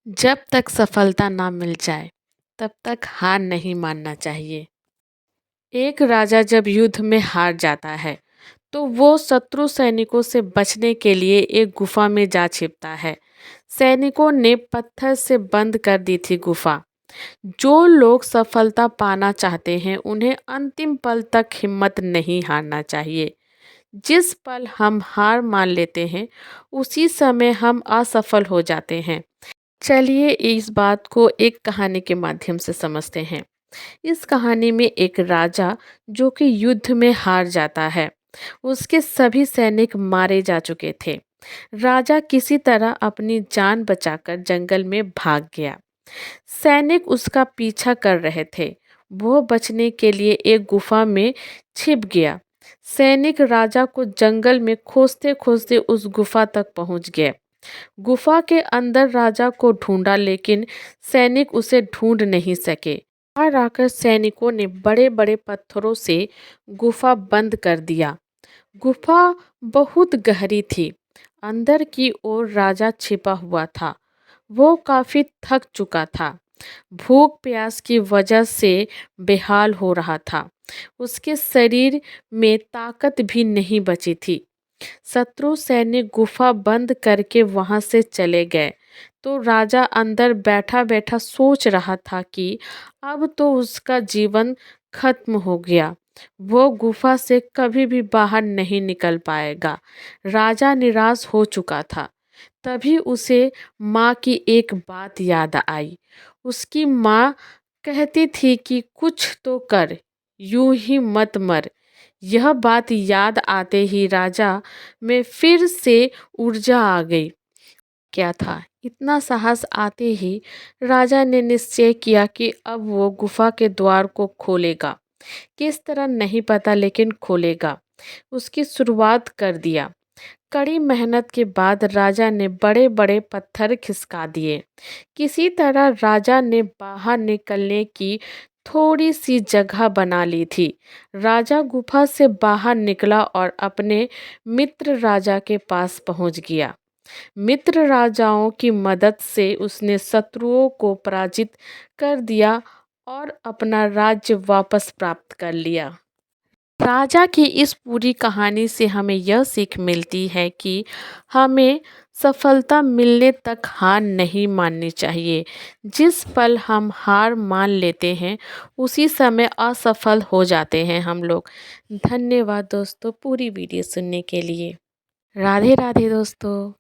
जब तक सफलता ना मिल जाए तब तक हार नहीं मानना चाहिए। एक राजा जब युद्ध में हार जाता है तो वो शत्रु सैनिकों से बचने के लिए एक गुफा में जा छिपता है। सैनिकों ने पत्थर से बंद कर दी थी गुफा। जो लोग सफलता पाना चाहते हैं उन्हें अंतिम पल तक हिम्मत नहीं हारना चाहिए। जिस पल हम हार मान लेते हैं उसी समय हम असफल हो जाते हैं। चलिए इस बात को एक कहानी के माध्यम से समझते हैं। इस कहानी में एक राजा जो कि युद्ध में हार जाता है। उसके सभी सैनिक मारे जा चुके थे। राजा किसी तरह अपनी जान बचाकर जंगल में भाग गया। सैनिक उसका पीछा कर रहे थे। वो बचने के लिए एक गुफा में छिप गया। सैनिक राजा को जंगल में खोजते खोजते उस गुफा तक पहुंच गए। गुफा के अंदर राजा को ढूंढा लेकिन सैनिक उसे ढूंढ नहीं सके। बाहर आकर सैनिकों ने बड़े बड़े पत्थरों से गुफा बंद कर दिया। गुफा बहुत गहरी थी। अंदर की ओर राजा छिपा हुआ था। वो काफी थक चुका था। भूख प्यास की वजह से बेहाल हो रहा था। उसके शरीर में ताकत भी नहीं बची थी। शत्रु सैनिक गुफा बंद करके वहां से चले गए तो राजा अंदर बैठा बैठा सोच रहा था कि अब तो उसका जीवन खत्म हो गया। वो गुफा से कभी भी बाहर नहीं निकल पाएगा। राजा निराश हो चुका था। तभी उसे माँ की एक बात याद आई। उसकी माँ कहती थी कि कुछ तो कर, यूं ही मत मर। यह बात याद आते ही राजा में फिर से ऊर्जा आ गई। क्या था? इतना साहस आते ही राजा ने निश्चय किया कि अब वो गुफा के द्वार को खोलेगा। किस तरह नहीं पता लेकिन खोलेगा। उसकी शुरुआत कर दिया। कड़ी मेहनत के बाद राजा ने बड़े बड़े पत्थर खिसका दिए। किसी तरह राजा ने बाहर निकलने की थोड़ी सी जगह बना ली थी। राजा गुफा से बाहर निकला और अपने मित्र राजा के पास पहुंच गया। मित्र राजाओं की मदद से उसने शत्रुओं को पराजित कर दिया और अपना राज्य वापस प्राप्त कर लिया। राजा की इस पूरी कहानी से हमें यह सीख मिलती है कि हमें सफलता मिलने तक हार नहीं माननी चाहिए। जिस पल हम हार मान लेते हैं उसी समय असफल हो जाते हैं हम लोग। धन्यवाद दोस्तों पूरी वीडियो सुनने के लिए। राधे राधे दोस्तों।